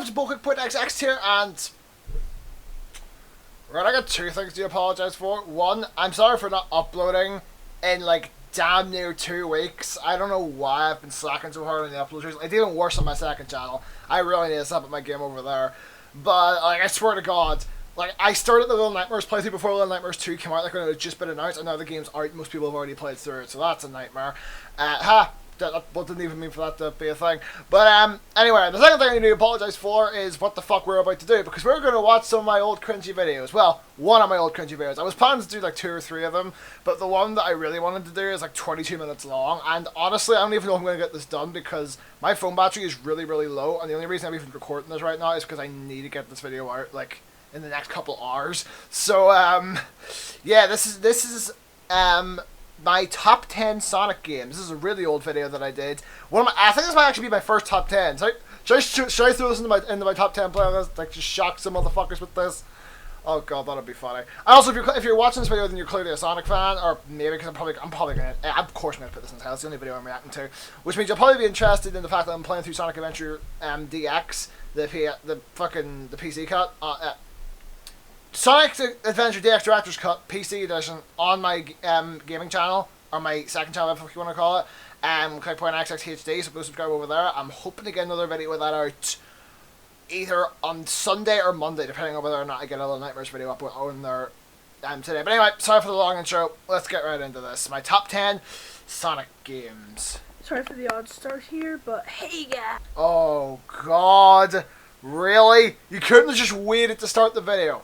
it's BookIck.xx here, and right, I got two things to apologise for. One, I'm sorry for not uploading in like damn near 2 weeks. I don't know why I've been slacking so hard on the uploads recently. It's even worse on my second channel. I really need to step up my game over there. But like, I swear to God, like I started the Little Nightmares playthrough before Little Nightmares 2 came out. Like when it had just been announced, and now the game's out. Most people have already played through it, so that's a nightmare. That didn't even mean for that to be a thing. But anyway, the second thing I need to apologise for is what the fuck we're about to do, because we're going to watch some of my old cringy videos. Well, one of my old cringy videos. I was planning to do like 2 or 3 of them, but the one that I really wanted to do is like 22 minutes long, and honestly I don't even know if I'm going to get this done because my phone battery is really, really low, and the only reason I'm even recording this right now is because I need to get this video out like in the next couple hours. So yeah, this is my top 10 Sonic games. This is a really old video that I did. I think this might actually be my first top 10. Should I throw this into my top 10 playlist? Like, just shock some motherfuckers with this? Oh god, that'd be funny. And also, if you're watching this video, then you're clearly a Sonic fan, or maybe because I'm probably gonna, of course I'm gonna put this in the title. It's the only video I'm reacting to, which means you'll probably be interested in the fact that I'm playing through Sonic Adventure DX, the PC cut. Sonic Adventure DX Director's Cut PC Edition on my gaming channel, or my second channel, if you want to call it. ClickPointXX HD, so go subscribe over there. I'm hoping to get another video with that out either on Sunday or Monday, depending on whether or not I get a Little Nightmares video up on there today. But anyway, sorry for the long intro. Let's get right into this. My top 10 Sonic games. Sorry for the odd start here, but hey guys! Oh god, really? You couldn't have just waited to start the video?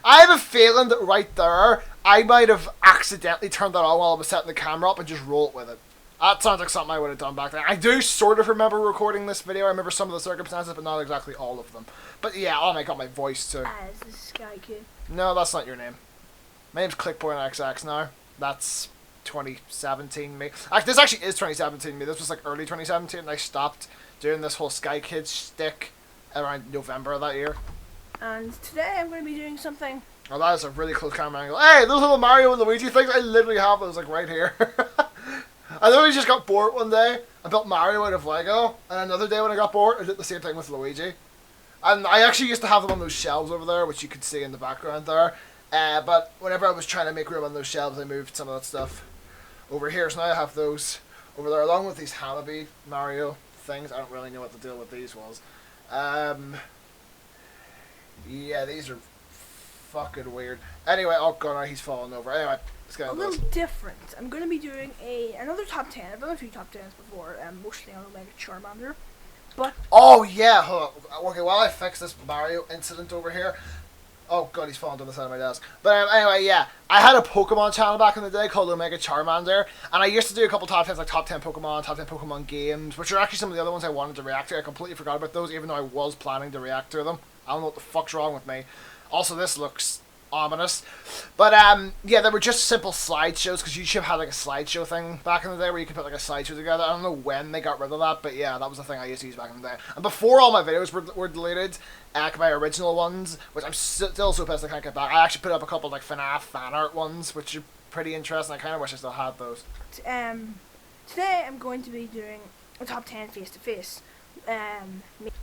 I have a feeling that right there, I might have accidentally turned that on while I was setting the camera up and just roll it with it. That sounds like something I would have done back then. I do sort of remember recording this video. I remember some of the circumstances, but not exactly all of them. But yeah, oh my god, my voice too. This is Sky Kid. No, that's not your name. My name's ClickPointXX now. That's 2017 me. This actually is 2017 me. This was like early 2017, and I stopped doing this whole Sky Kid shtick around November of that year. And today I'm going to be doing something. Oh, that is a really close camera angle. Hey, those little Mario and Luigi things, I literally have those like right here. I literally just got bored one day. I built Mario out of Lego, and another day when I got bored, I did the same thing with Luigi. And I actually used to have them on those shelves over there, which you could see in the background there. But whenever I was trying to make room on those shelves, I moved some of that stuff over here. So now I have those over there, along with these Hanabi Mario things. I don't really know what the deal with these was. Yeah, these are fucking weird. Anyway, oh god, he's falling over. Anyway, let's get into this. A little different. I'm going to be doing another top 10. I've done a few top 10s before, mostly on Omega Charmander. But oh yeah, hold on. Okay, while I fix this Mario incident over here. Oh god, he's falling to the side of my desk. But anyway, yeah, I had a Pokemon channel back in the day called Omega Charmander, and I used to do a couple top 10s, like top 10 Pokemon games, which are actually some of the other ones I wanted to react to. I completely forgot about those, even though I was planning to react to them. I don't know what the fuck's wrong with me. Also, this looks ominous. But, yeah, they were just simple slideshows, because YouTube had, like, a slideshow thing back in the day where you could put, like, a slideshow together. I don't know when they got rid of that, but yeah, that was the thing I used to use back in the day. And before all my videos were deleted, my original ones, which I'm still so pissed I can't get back, I actually put up a couple, like, FNAF fan art ones, which are pretty interesting. I kind of wish I still had those. Today I'm going to be doing a top 10 face-to-face.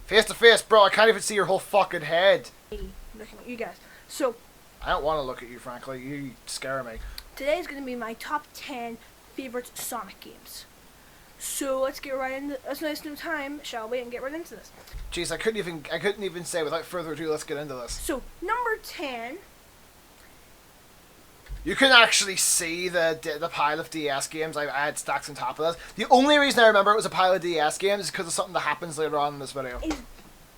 Face to face, bro, I can't even see your whole fucking head. Looking at you guys. So, I don't want to look at you, frankly. You scare me. Today is going to be my top 10 favorite Sonic games. So let's get right into. Let's waste no time, shall we, and get right into this. Jeez, I couldn't even say without further ado. Let's get into this. So number 10. You can actually see the pile of DS games I had stacked on top of this. The only reason I remember it was a pile of DS games is because of something that happens later on in this video. Is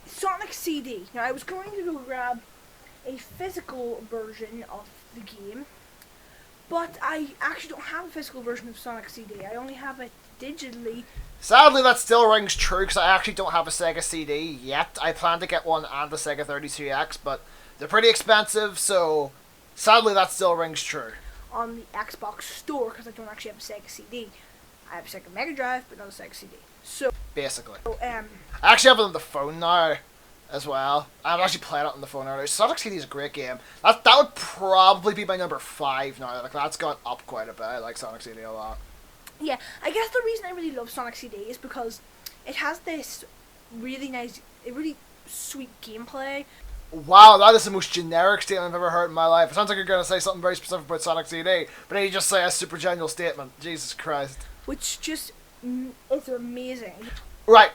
Sonic CD. Now I was going to go grab a physical version of the game, but I actually don't have a physical version of Sonic CD. I only have it digitally. Sadly, that still rings true because I actually don't have a Sega CD yet. I plan to get one and the Sega 32X, but they're pretty expensive, so sadly that still rings true. On the Xbox store, because I don't actually have a Sega CD. I have a Sega Mega Drive, but not a Sega CD. So basically, I actually have it on the phone now as well. I've actually played it on the phone earlier. Sonic CD is a great game. That would probably be my number 5 now. Like, that's gone up quite a bit. I like Sonic CD a lot. Yeah, I guess the reason I really love Sonic CD is because it has this really nice, really sweet gameplay. Wow, that is the most generic statement I've ever heard in my life. It sounds like you're going to say something very specific about Sonic CD, but then you just say a super general statement. Jesus Christ. Which just is amazing. Right.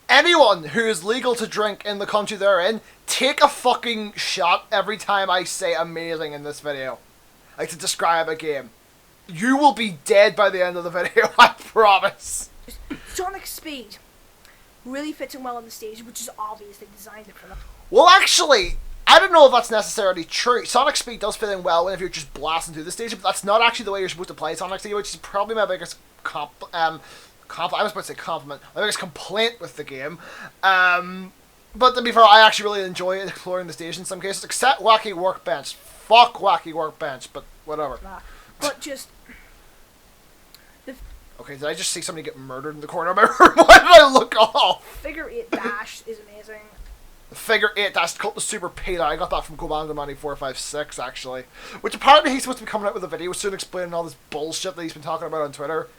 Anyone who is legal to drink in the country they're in, take a fucking shot every time I say amazing in this video. Like, to describe a game. You will be dead by the end of the video, I promise. Sonic Speed really fits in well on the stage, which is obvious they designed it for them. Well, actually, I don't know if that's necessarily true. Sonic Speed does fit in well if you're just blasting through the stage, but that's not actually the way you're supposed to play Sonic Speed, which is probably my biggest I was about to say compliment. My biggest complaint with the game. But to be fair, I actually really enjoy exploring the stage in some cases, except Wacky Workbench. Fuck Wacky Workbench, but whatever. But just... Okay, did I just see somebody get murdered in the corner of my room? Why did I look off? Figure 8 Dash is amazing. The Figure 8 Dash called the Super Peter. I got that from Commander Money 456, actually. Which apparently he's supposed to be coming out with a video soon explaining all this bullshit that he's been talking about on Twitter.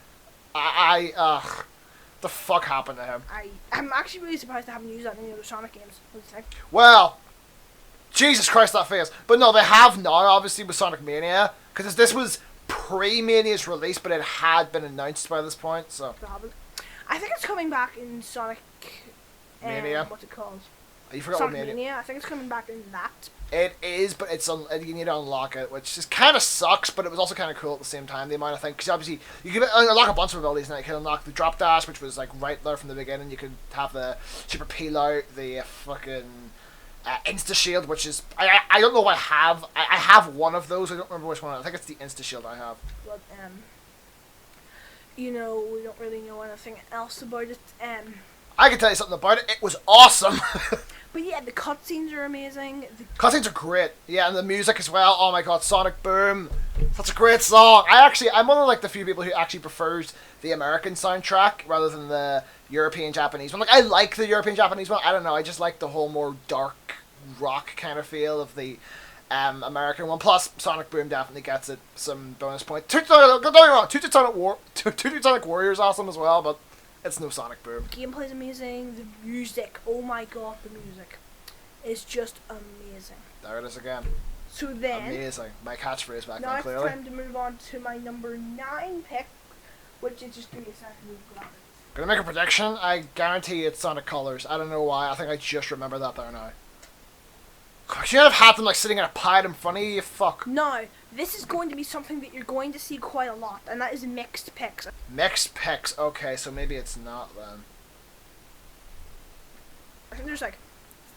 The fuck happened to him? I'm actually really surprised they haven't used that in any other Sonic games. What do you think? Well, Jesus Christ, that face. But no, they have now, obviously, with Sonic Mania. Because this was pre-Mania's release, but it had been announced by this point, so... I think it's coming back in Sonic... Mania? What's it called? You forgot Sonic what Mania. I think it's coming back in that. It is, but it's you need to unlock it, which just kind of sucks, but it was also kind of cool at the same time, the amount of things. Because obviously, you can unlock a bunch of abilities, and you can unlock the Drop Dash, which was like right there from the beginning. You could have the Super Peel Out, the fucking Insta Shield, which is... I don't know if I have. I have one of those. I don't remember which one. I think it's the Insta Shield I have. But, you know, we don't really know anything else about it. I can tell you something about it. It was awesome. But yeah, the cutscenes are amazing. The cutscenes are great. Yeah, and the music as well. Oh my god, Sonic Boom. That's a great song. I'm one of like the few people who actually prefers the American soundtrack rather than the European Japanese one. Like, I like the European Japanese one. I don't know. I just like the whole more dark rock kind of feel of the American one. Plus, Sonic Boom definitely gets it some bonus points. Don't get me wrong. Two Sonic Warriors awesome as well, but it's no Sonic Boom. Gameplay's amazing. The music, oh my god, the music is just amazing. There it is again. So then, amazing. My catchphrase back now then, clearly. Now it's time to move on to my number 9 pick, which is just 3 seconds. Gonna make a prediction. I guarantee it's Sonic Colors. I don't know why. I think I just remember that there now. You should have had them like sitting in a pile in front of you. Fuck. No, this is going to be something that you're going to see quite a lot, and that is mixed picks. Mixed picks. Okay, so maybe it's not then. I think there's like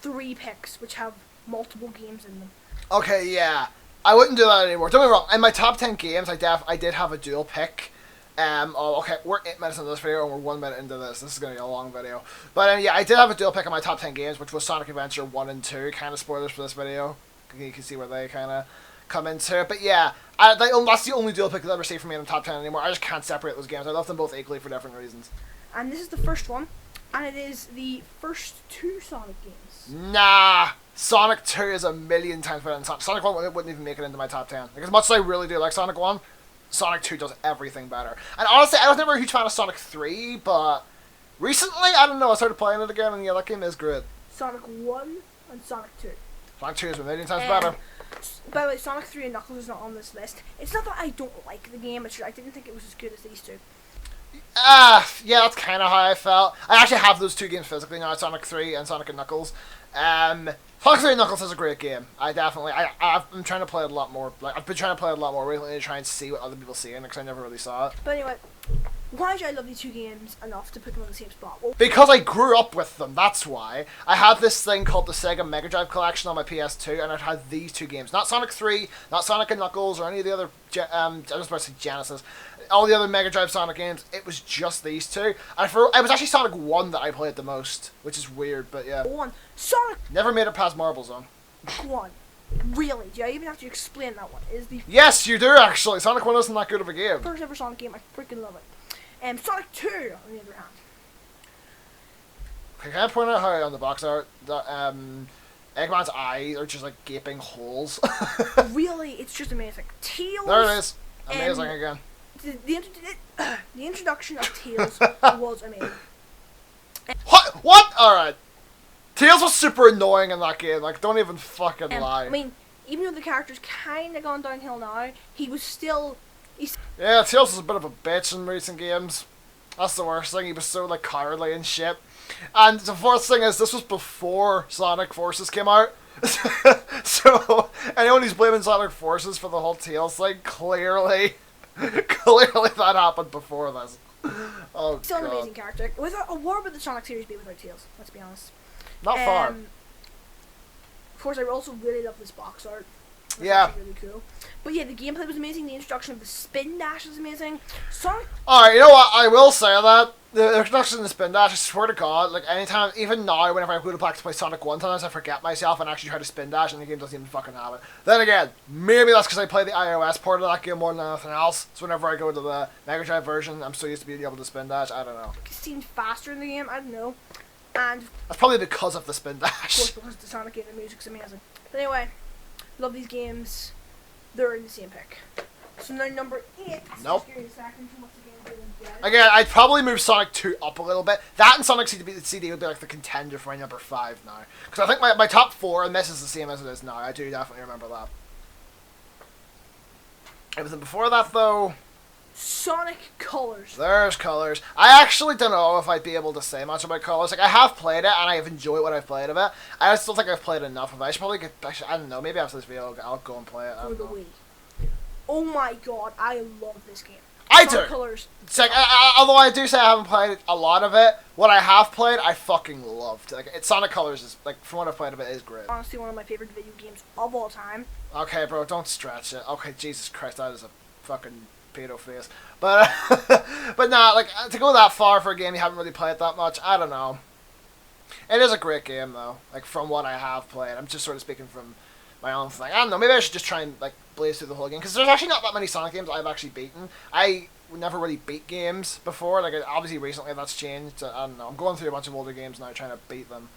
3 picks which have multiple games in them. Okay, yeah. I wouldn't do that anymore. Don't get me wrong. In my top 10 games, I did have a dual pick. Okay, we're 8 minutes into this video and we're 1 minute into this. This is going to be a long video. But yeah, I did have a dual pick in my top 10 games, which was Sonic Adventure 1 and 2. Kind of spoilers for this video. You can see where they kind of come into it. But yeah, that's the only dual pick I'll ever see from me in the top 10 anymore. I just can't separate those games. I love them both equally for different reasons. And this is the first one. And it is the first 2 Sonic games. Nah! Sonic 2 is a million times better than Sonic. Sonic 1 wouldn't even make it into my top 10. Like, as much as I really do like Sonic 1, Sonic 2 does everything better. And honestly, I was never a huge fan of Sonic 3, but recently, I don't know, I started playing it again, and yeah, that game is great. Sonic 1 and Sonic 2. Sonic 2 is a million times better. By the way, Sonic 3 and Knuckles is not on this list. It's not that I don't like the game, it's just I didn't think it was as good as these 2. Yeah, that's kind of how I felt. I actually have those 2 games physically now, Sonic 3 and Sonic and Knuckles. Sonic 3 and Knuckles is a great game. I'm trying to play it a lot more. Like, I've been trying to play it a lot more recently to try and see what other people see in it, because I never really saw it. But anyway, why do I love these 2 games enough to put them on the same spot? Well, because I grew up with them, that's why. I had this thing called the Sega Mega Drive Collection on my PS2, and it had these 2 games. Not Sonic 3, not Sonic and Knuckles, or any of the other, I was about to say Genesis. All the other Mega Drive Sonic games, it was just these 2. It was actually Sonic 1 that I played the most, which is weird, but yeah. 1. Sonic... Never made it past Marble Zone. 1. Really? Do I even have to explain that one? Is the Yes, you do actually. Sonic 1 isn't that good of a game. first ever Sonic game. I freaking love it. Sonic 2, on the other hand. Okay, can I point out how on the box art that Eggman's eyes are just like gaping holes? Really, it's just amazing. Tails. There it is. Amazing again. The introduction of Tails was amazing. What? Alright. Tails was super annoying in that game. Like, don't even fucking lie. I mean, even though the character's kind of gone downhill now, he was still. Yeah, Tails was a bit of a bitch in recent games. That's the worst thing. He was so like cowardly and shit. And the fourth thing is, this was before Sonic Forces came out. So anyone who's blaming Sonic Forces for the whole Tails thing, clearly that happened before this. Oh, Still an God. amazing character. What would the Sonic series be without Tails? Let's be honest. Not far. Of course, I also really love this box art. It's Yeah. actually really cool. But yeah, the gameplay was amazing. The introduction of the spin dash was amazing. Sonic. Alright, you know what? I will say that. The introduction of the spin dash, I swear to God, like anytime, even now, whenever I go to back to play Sonic 1, sometimes I forget myself and actually try to spin dash and the game doesn't even fucking have it. Then again, maybe that's because I play the iOS part of that game more than anything else. So whenever I go to the Mega Drive version, I'm so used to being able to spin dash, I don't know. It seemed faster in the game. I don't know. And That's probably because of the spin of dash. course, because the Sonic game and the music's amazing. But anyway, love these games. They're in the same pick. So now number 8. Nope. Just give me a second to watch the game doing again. Again, I'd probably move Sonic 2 up a little bit. That and Sonic CD would be like the contender for my number 5 now. Because I think my top 4, and this is the same as it is now, I do definitely remember that. Everything before that, though, Sonic Colors. there's Colors. I actually don't know if I'd be able to say much about Colors. Like, I have played it, and I have enjoyed what I've played of it. I still think I've played enough of it. I should probably I don't know, maybe after this video, I'll go and play it. I For don't the know. Wii. Oh my god, I love this game. I Sonic do! Colors. It's like, although I do say I haven't played a lot of it, what I have played, I fucking loved. Like, Sonic Colors is, like, from what I've played of it, is great. Honestly, one of my favorite video games of all time. Okay, bro, don't stretch it. Okay, Jesus Christ, that is a fucking pedo face. But, but nah, like, to go that far for a game you haven't really played that much, I don't know. It is a great game, though, like, from what I have played. I'm just sort of speaking from my own thing. I don't know, maybe I should just try and, like, blaze through the whole game, because there's actually not that many Sonic games I've actually beaten. I never really beat games before, like, obviously recently that's changed. I don't know, I'm going through a bunch of older games now trying to beat them,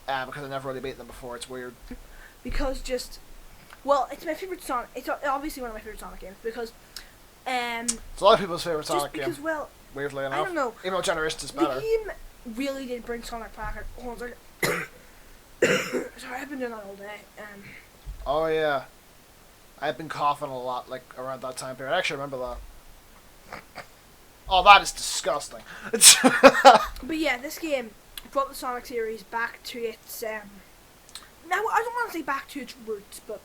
because I never really beat them before. It's weird. Because just... Well, it's my favorite Sonic... It's obviously one of my favorite Sonic games, because... It's a lot of people's favorite just Sonic because, game, well, weirdly I enough. don't know. Even though Generations is The better. game really did bring Sonic back. Hold on, sorry, I've been doing that all day. Oh yeah, I've been coughing a lot, like around that time period. I actually remember that. Oh, that is disgusting. But yeah, this game brought the Sonic series back to its... now, I don't want to say back to its roots, but...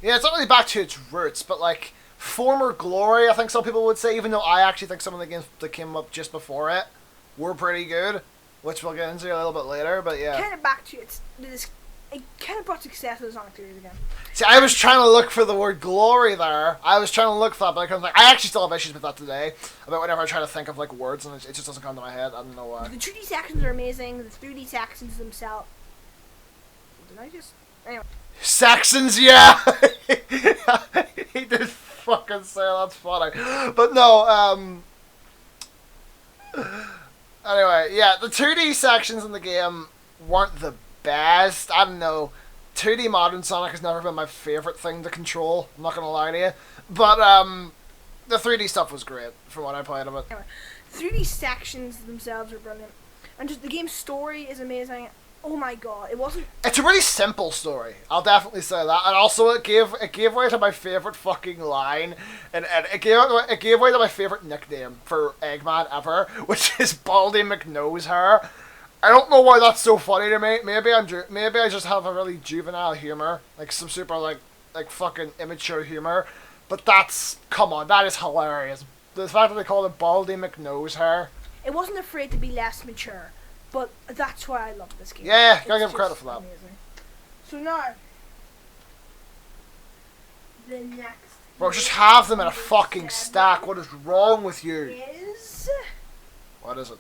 Yeah, it's not really back to its roots, but like former glory, I think some people would say. Even though I actually think some of the games that came up just before it were pretty good, which we'll get into a little bit later. But yeah, Kind of back to its... It kind of brought success to the Sonic series again. see, I was trying to look for the word glory there. I was trying to look for that, but I couldn't. I actually still have issues with that today. About whenever I try to think of like words and it just doesn't come to my head. I don't know why. The 2D sections are amazing. The 3D sections themselves... Did I just... Anyway. Saxons, yeah. He did fucking say that's funny, but no. Anyway, yeah, the 2D sections in the game weren't the best. I don't know. 2D modern Sonic has never been my favorite thing to control. I'm not gonna lie to you, but the 3D stuff was great from what I played of it. Anyway, 3D sections themselves are brilliant. And just the game's story is amazing. Oh my god, it wasn't... It's a really simple story. I'll definitely say that. And also, it gave way to my favorite fucking line, and it gave way to my favorite nickname for Eggman ever, which is Baldy McNosehair. I don't know why that's so funny to me. Maybe I just have a really juvenile humor, like some super like fucking immature humor. But come on, that is hilarious. The fact that they call it Baldy McNosehair. It wasn't afraid to be less mature. But that's why I love this game. Yeah, gotta It's give credit just for that. amazing. So now, the next... Bro, just have them in a fucking stack. What is wrong with you? Is... What is it?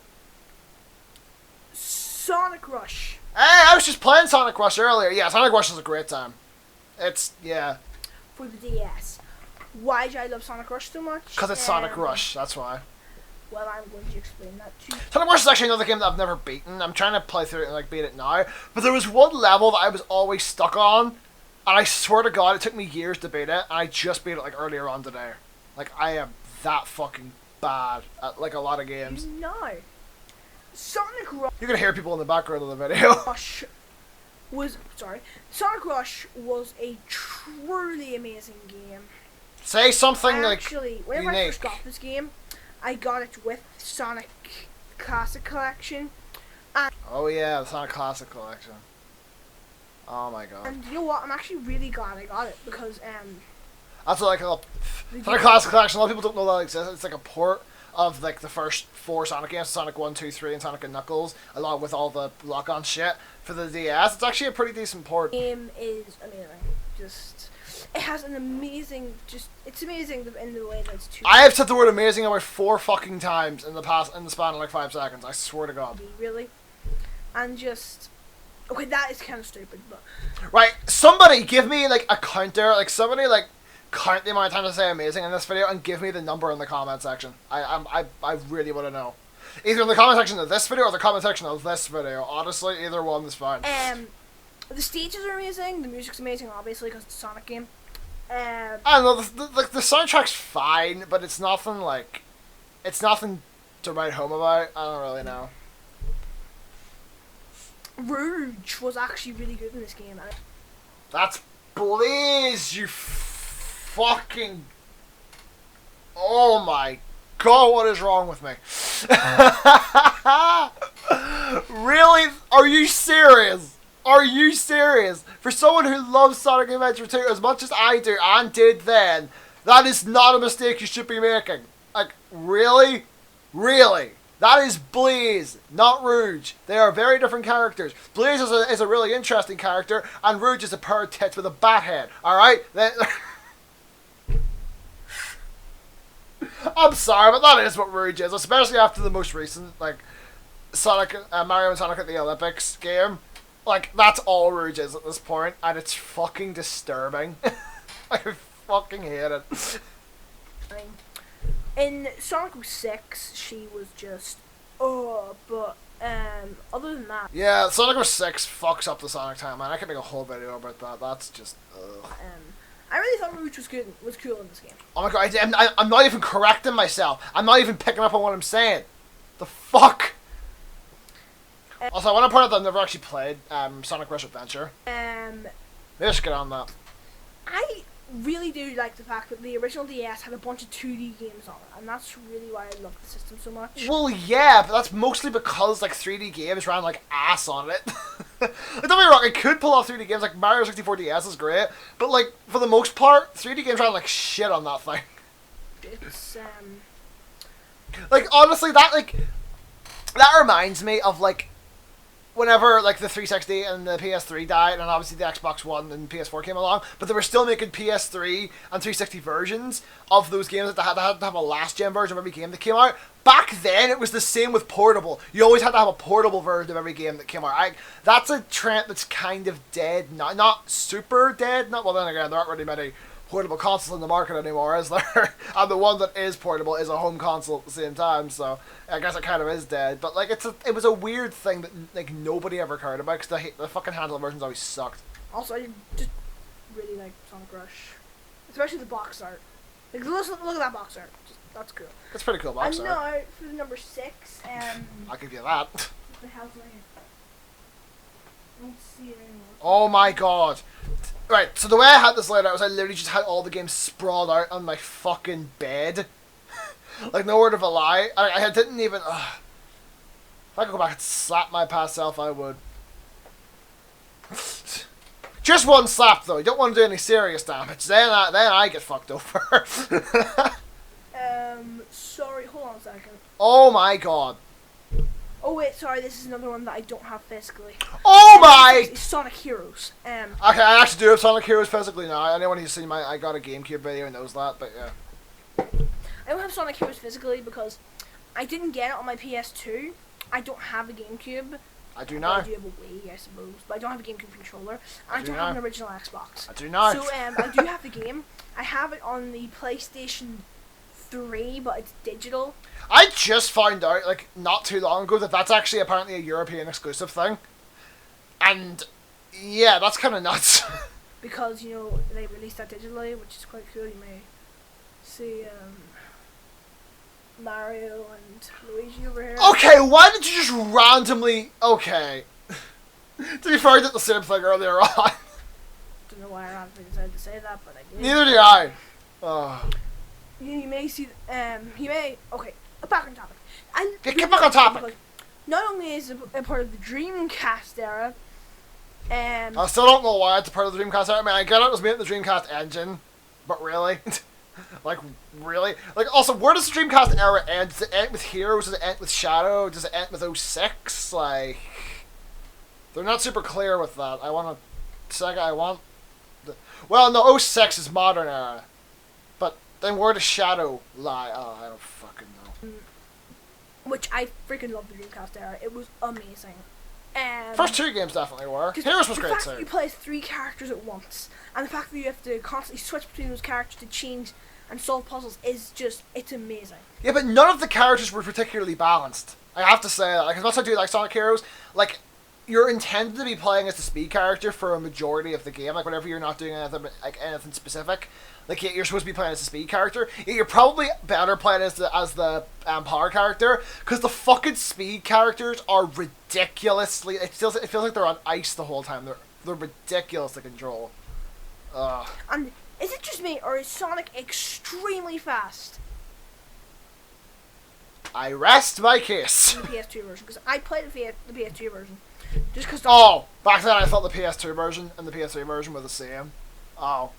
Sonic Rush. Hey, I was just playing Sonic Rush earlier. Yeah, Sonic Rush is a great time. Yeah. For the DS. Why do I love Sonic Rush so much? Because it's Sonic Rush, that's why. Well, I'm going to explain that to you. Sonic Rush is actually another game that I've never beaten. I'm trying to play through it and like beat it now. But there was one level that I was always stuck on, and I swear to God, it took me years to beat it, and I just beat it like earlier on today. Like, I am that fucking bad at like a lot of games. No. Sonic You're gonna hear people in the background of the video. Rush Sonic Rush was a truly amazing game. Say something Actually, whenever I first unique. got this game, I got it with Sonic Classic Collection. Oh yeah, the Sonic Classic Collection. Oh my god. And you know what? I'm actually really glad I got it because That's like a the Sonic Classic Collection. A lot of people don't know that exists. It's like a port of like the first 4 Sonic games, Sonic 1, 2, 3, and Sonic and Knuckles, along with all the lock-on shit for the DS. It's actually a pretty decent port. game is amazing. Just it has an amazing. It's amazing in the way that it's too. I have said the word amazing about 4 fucking times in the span of like 5 seconds. I swear to God. Really, and just okay, that is kind of stupid, but Right, somebody give me like a counter, like somebody like count the amount of times I say amazing in this video and give me the number in the comment section. I really want to know. Either in the comment section of this video or the comment section of this video. Honestly, either one is fine. the stages are amazing. The music's amazing, obviously, because it's a Sonic game. I don't know, the soundtrack's fine, but it's nothing like, it's nothing to write home about. I don't really know. Rouge was actually really good in this game. That's Blaze, you fucking... Oh my god, what is wrong with me? Really? Are you serious? Are you serious? For someone who loves Sonic Adventure 2 as much as I do and did then, that is not a mistake you should be making. Like, really? Really? That is Blaze, not Rouge. They are very different characters. Blaze is a really interesting character, and Rouge is a pair of tits with a bat head. Alright? I'm sorry, but that is what Rouge is, especially after the most recent, like, Sonic, Mario and Sonic at the Olympics game. Like, that's all Rouge is at this point, and it's fucking disturbing. I fucking hate it. In Sonic 06, she was just but other than that, Yeah, Sonic 06 fucks up the Sonic timeline. I could make a whole video about that. That's just, ugh. I really thought Rouge was cool in this game. Oh my god, I'm not even correcting myself. I'm not even picking up on what I'm saying. The fuck? Also, I want to point out that I've never actually played Sonic Rush Adventure. Maybe I should get on that. I really do like the fact that the original DS had a bunch of 2D games on it, and that's really why I love the system so much. Well, yeah, but that's mostly because like 3D games ran like ass on it. Like, don't get me wrong, I could pull off 3D games, like Mario 64 DS is great, but like for the most part, 3D games ran like shit on that thing. It's Like honestly, that reminds me of like whenever like the 360 and the PS3 died, and obviously the Xbox One and PS4 came along, but they were still making PS3 and 360 versions of those games that they had to have a last gen version of every game that came out. Back then, it was the same with portable. You always had to have a portable version of every game that came out. That's a trend that's kind of dead now. Not super dead. Not well. Then again, there aren't really many portable consoles in the market anymore, is there? And the one that is portable is a home console at the same time, so I guess it kind of is dead. But like, it was a weird thing that like nobody ever cared about because the fucking handheld versions always sucked. also I just really like Sonic Rush, especially the box art. Like look at that box art. That's cool. It's pretty cool box and art. now for the number 6, I'll give you that. what the hell's my here? I don't see it anymore. Oh my god. Right, so the way I had this laid out was I literally just had all the games sprawled out on my fucking bed. Like, no word of a lie. I didn't even... If I could go back and slap my past self, I would. Just one slap, though. You don't want to do any serious damage. Then I get fucked over. Sorry, hold on a second. Oh my god. Oh wait, sorry, this is another one that I don't have physically. Oh my... It's Sonic Heroes. Okay, I actually do have Sonic Heroes physically now. Anyone who's seen I got a GameCube video knows that, but yeah. I don't have Sonic Heroes physically because I didn't get it on my PS2. I don't have a GameCube. I do Well, now. I do have a Wii, I suppose, but I don't have a GameCube controller. I I do don't now. have an original Xbox. I do not. So I do have the game. I have it on the PlayStation 3, but it's digital. I just found out, like, not too long ago that that's actually apparently a European exclusive thing. And, yeah, that's kind of nuts. Because, you know, they released that digitally, which is quite cool. You may see Mario and Luigi over here. Okay, why did you just randomly... Okay. To be fair, I did the same thing earlier on. Don't know why I randomly decided to say that, but I did. Neither do I. Oh. You may see, okay, back on topic. Get back on topic. Not only is it a part of the Dreamcast era, I still don't know why it's a part of the Dreamcast era. I mean, I get it was made in the Dreamcast engine, but really? Like, really? Like, also, where does the Dreamcast era end? Does it end with Heroes? Does it end with Shadow? Does it end with 06? Like, they're not super clear with that. Well, no, 06 is modern era. But then where does Shadow lie? Oh, I don't fucking know. Which I freaking love the Dreamcast era. It was amazing. First two games definitely were. Heroes was great too. The fact that you play as 3 characters at once, and the fact that you have to constantly switch between those characters to change and solve puzzles is just, it's amazing. Yeah, but none of the characters were particularly balanced. I have to say that. Like, as much as I do like Sonic Heroes, like, you're intended to be playing as the speed character for a majority of the game. Like, whenever you're not doing anything specific, like, you're supposed to be playing as a speed character. You're probably better playing as the power character, because the fucking speed characters are ridiculously. It feels like they're on ice the whole time. They're ridiculous to control. And is it just me, or is Sonic extremely fast? I rest my case. The PS2 version, because I played the PS2 version. Just because. Oh, back then I thought the PS2 version and the PS3 version were the same. Oh.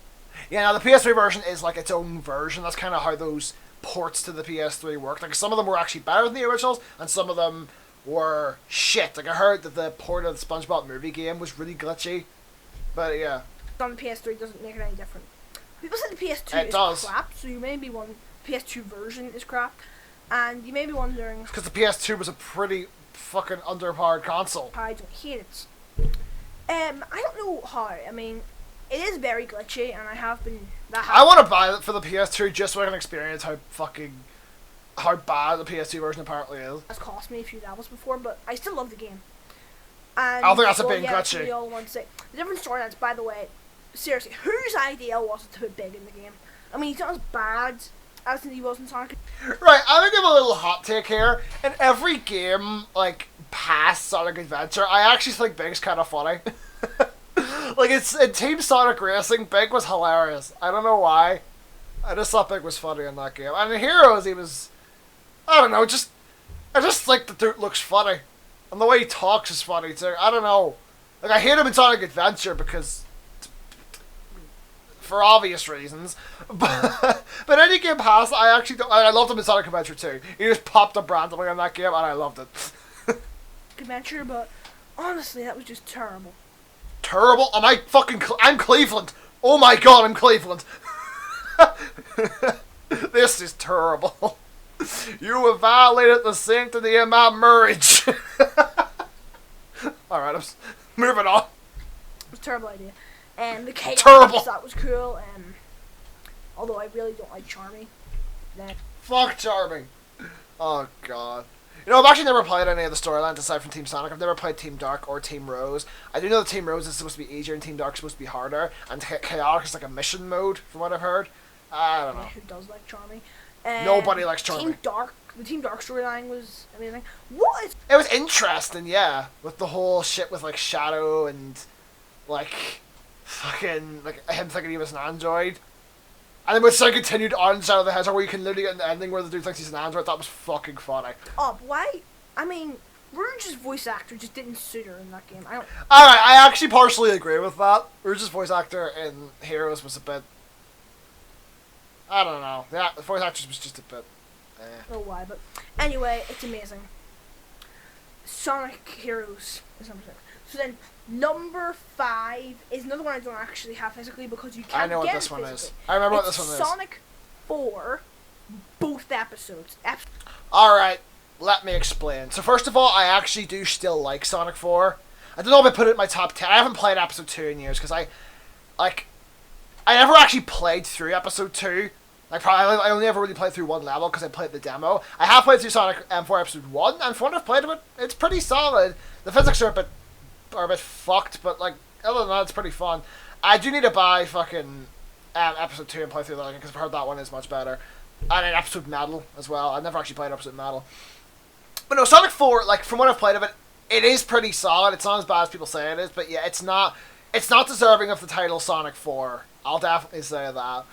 Yeah, now the PS3 version is like its own version. That's kind of how those ports to the PS3 work. Like, some of them were actually better than the originals, and some of them were shit. Like, I heard that the port of the SpongeBob movie game was really glitchy. But yeah. On the PS3 doesn't make it any different. People say the PS2 is crap, so you may be PS2 version is crap, and you may be wondering. Because the PS2 was a pretty fucking underpowered console. I don't hate it. I don't know how. I mean, it is very glitchy, and I have been. I want to buy it for the PS2 just so I can experience how bad the PS2 version apparently is. It's cost me a few levels before, but I still love the game. And I don't think that's a bit glitchy. We all want to say the different storylines. By the way, seriously, whose idea was it to put Big in the game? I mean, he's not as bad as he was in Sonic. Right, I'm gonna give a little hot take here. In every game, like, past Sonic Adventure, I actually think Big's kind of funny. Like, it's in Team Sonic Racing, Big was hilarious. I don't know why. I just thought Big was funny in that game. And in Heroes, he was, I don't know, I just think the dude looks funny. And the way he talks is funny too. I don't know. Like, I hate him in Sonic Adventure because, for obvious reasons. But any game past, I actually don't. I loved him in Sonic Adventure 2. He just popped up randomly in that game, and I loved it. Adventure, but honestly, that was just terrible. Terrible? I'm Cleveland. Oh my god, I'm Cleveland. This is terrible. You have violated the sanctity of my marriage. Alright, I'm moving on. It was a terrible idea. And the chaos, terrible. That was cool. Although I really don't like Charmy. Fuck Charmy. Oh god. You know, I've actually never played any of the storylines aside from Team Sonic. I've never played Team Dark or Team Rose. I do know that Team Rose is supposed to be easier and Team Dark is supposed to be harder. And Chaotic is like a mission mode, from what I've heard. I don't know. Who does like Charmy? Nobody likes Charmy. The Team Dark storyline was amazing. It was interesting, yeah. With the whole shit with, like, Shadow and, like, fucking, like, him thinking he was an android. And then when Sega continued on Shadow the Hedgehog, where you can literally get an ending where the dude thinks he's an android, that was fucking funny. Oh, why? I mean, Rouge's voice actor just didn't suit her in that game. Alright, I actually partially agree with that. Rouge's voice actor in Heroes was a bit... I don't know. The voice actress was just a bit... I don't know why, but anyway, it's amazing. Sonic Heroes is number 6. So then, number 5 is another one I don't actually have physically because you can't. I know what this one is. I remember what this one is. Sonic 4, both episodes. Alright, let me explain. So first of all, I actually do still like Sonic 4. I don't know if I put it in my top 10. I haven't played episode 2 in years because I never actually played through episode 2. I only ever really played through one level because I played the demo. I have played through Sonic 4 episode 1, and from what I've played of it, it's pretty solid. The physics are a bit fucked, but, like, other than that, it's pretty fun. I do need to buy fucking episode 2 and play through that again because I've heard that one is much better. And an episode Metal as well. I've never actually played episode Metal. But no, Sonic 4, like, from what I've played of it, it is pretty solid. It's not as bad as people say it is, but yeah, it's not. It's not deserving of the title Sonic 4. I'll definitely say that.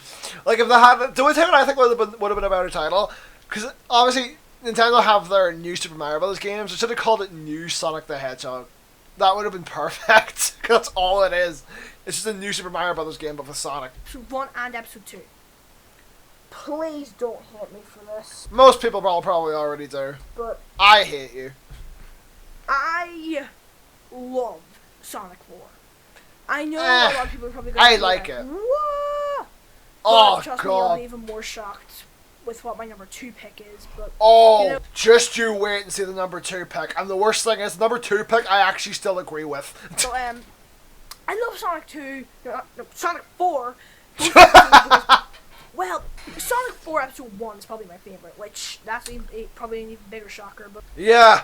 Like if they had, do I think I think would have been a better title? Because obviously Nintendo have their new Super Mario Bros. Games. They should have called it New Sonic the Hedgehog. That would have been perfect. That's all it is. It's just a new Super Mario Bros. Game, but with Sonic. Episode 1 and Episode 2. Please don't hate me for this. Most people probably already do. But I hate you. I love Sonic 4. I know a lot of people are probably going to I be like it. Whoa! Oh, But trust me, God. I'll be even more shocked with what my number 2 pick is. But Oh, you know, just you wait and see the number 2 pick. And the worst thing is, the number 2 pick I actually still agree with. so I love Sonic 2. No, Sonic 4. Well, Sonic 4 Episode 1 is probably my favorite, which that's probably an even bigger shocker. But Yeah.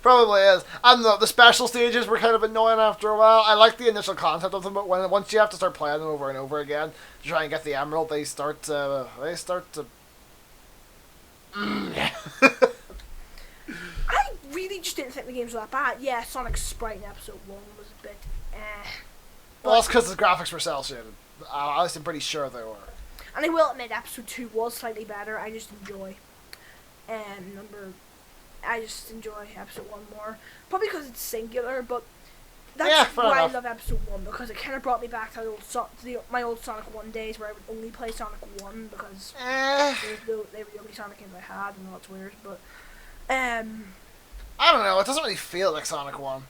Probably is. And the special stages were kind of annoying after a while. I like the initial concept of them, but once you have to start playing them over and over again to try and get the emerald, they start to. I really just didn't think the games were that bad. Yeah, Sonic Sprite in Episode 1 was a bit Well, that's because the graphics were cel shaded. At least I'm pretty sure they were. And I will admit, Episode 2 was slightly better. I just enjoy Episode 1 more. Probably because it's singular, but that's why I love Episode 1, because it kind of brought me back to my old Sonic 1 days where I would only play Sonic 1 because they were the only Sonic games I had, and that's weird, but I don't know, it doesn't really feel like Sonic 1.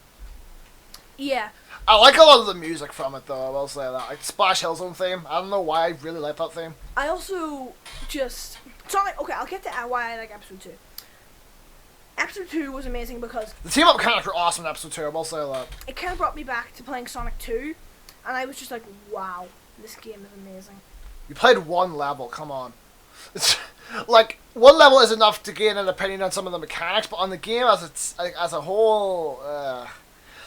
Yeah. I like a lot of the music from it, though, I will say that. Like Splash Hill Zone theme, I don't know why I really like that theme. I also just... Sonic... Okay, I'll get to why I like Episode 2. Episode 2 was amazing because... The team-up mechanics were awesome in Episode 2, I will say that. It kind of brought me back to playing Sonic 2, and I was just like, wow, this game is amazing. You played one level, come on. Like, one level is enough to gain an opinion on some of the mechanics, but on the game as a whole...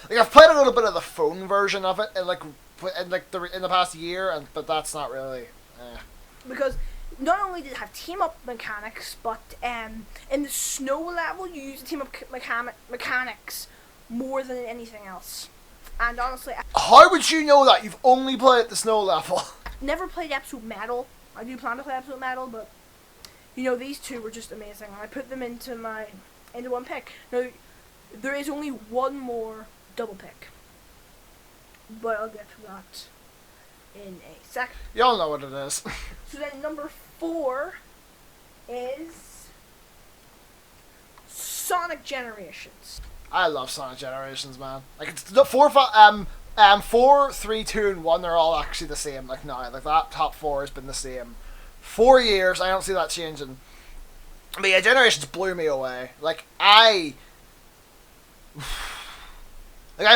Like, I've played a little bit of the phone version of it in the past year, but that's not really... Because not only did it have team-up mechanics, but in the snow level, you use the team-up mechanics more than anything else. And honestly, how would you know that? You've only played the snow level. Never played Episode Metal. I do plan to play Episode Metal, but you know, these two were just amazing. I put them into one pick. Now, there is only one more double pick, but I'll get to that in a second. Y'all know what it is. So then number 4 is Sonic Generations. I love Sonic Generations, man. Like, it's the 4, 3, 2, and 1 are all actually the same. Like, now, like that top 4 has been the same 4 years. I don't see that changing. But yeah, Generations blew me away. Like, I've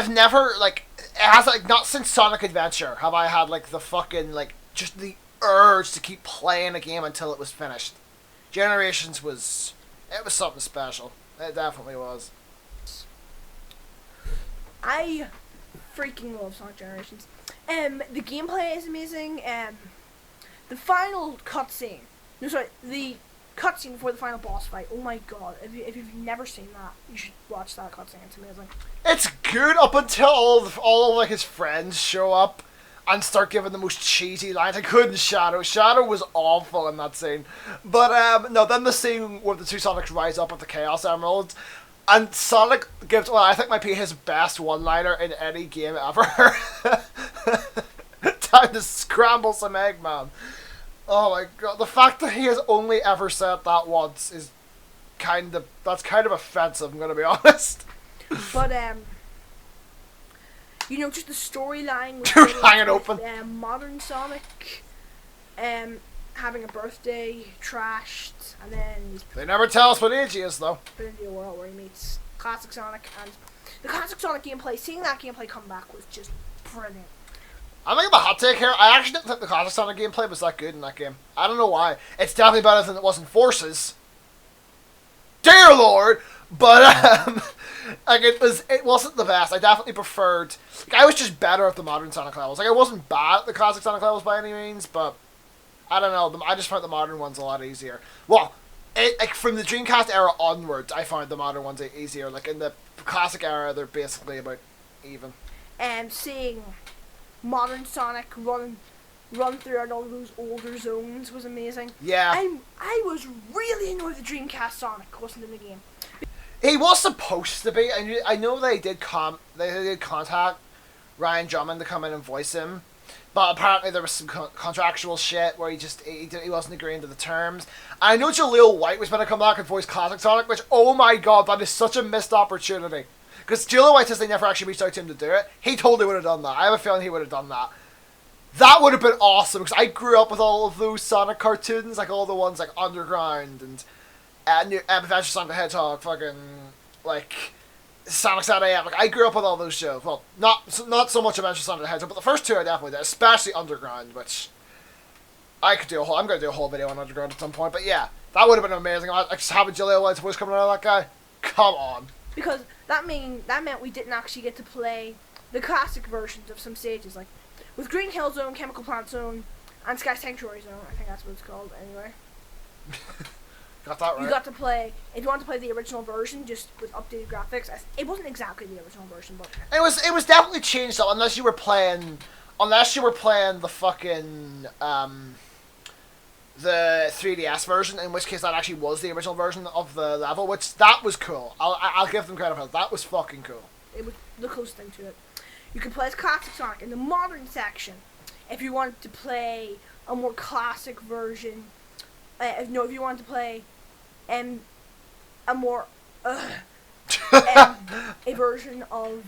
never, like, it has, like, not since Sonic Adventure have I had, like, the fucking, like, just the urge to keep playing a game until it was finished. Generations was something special. It definitely was. I freaking love Sonic Generations. The gameplay is amazing. The final cutscene. No, sorry, the cutscene before the final boss fight. Oh my god! If you've never seen that, you should watch that cutscene. It's amazing. It's good up until all of like his friends show up and start giving the most cheesy lines. I couldn't Shadow. Shadow was awful in that scene. But no, then the scene where the two Sonics rise up with the Chaos Emeralds. And Sonic gives, well, I think might be his best one-liner in any game ever. Time to scramble some Eggman. Oh my god, the fact that he has only ever said that once is that's kind of offensive, I'm gonna be honest. But, you know, just the storyline with hanging open. Modern Sonic, having a birthday trashed, and then They never tell us what age he is, though. put into a world where he meets classic Sonic, and the classic Sonic gameplay, seeing that gameplay come back was just brilliant. I'm thinking of a hot take here. I actually didn't think the classic Sonic gameplay was that good in that game. I don't know why. It's definitely better than it was in Forces. Dear Lord! But, like, it wasn't the best. I definitely preferred... Like, I was just better at the modern Sonic levels. Like, I wasn't bad at the classic Sonic levels by any means, but... I don't know. I just found the modern ones a lot easier. Well, like from the Dreamcast era onwards, I found the modern ones easier. Like in the classic era, they're basically about even. And seeing modern Sonic run throughout all those older zones was amazing. Yeah. I was really annoyed the Dreamcast Sonic wasn't in the game. He was supposed to be. I know they did contact Ryan Drummond to come in and voice him, but apparently there was some contractual shit where he wasn't agreeing to the terms. I know Jaleel White was going to come back and voice Classic Sonic, which, oh my god, that is such a missed opportunity. Because Jaleel White says they never actually reached out to him to do it. He totally would have done that. I have a feeling he would have done that. That would have been awesome, because I grew up with all of those Sonic cartoons, like all the ones like Underground and Adventure Sonic the Hedgehog, fucking, like, Sonic Saturday. Like, I grew up with all those shows. Well, not so much Adventure Sonic the Hedgehog, but the first two I definitely did, especially Underground, which I'm going to do a whole video on Underground at some point, but yeah, that would have been amazing. Like, just having Jaleel White's voice coming out of that guy, come on. Because that meant we didn't actually get to play the classic versions of some stages, like with Green Hill Zone, Chemical Plant Zone, and Sky Sanctuary Zone. I think that's what it's called anyway. Got that right. You got to play, if you want to play the original version, just with updated graphics. It wasn't exactly the original version, but it was definitely changed though, unless you were playing the fucking the 3DS version, in which case that actually was the original version of the level, which that was cool. I'll give them credit for that. That was fucking cool. It was the closest thing to it. You could play as Classic Sonic in the modern section. If you wanted to play a more classic version, if you wanted to play a more a version of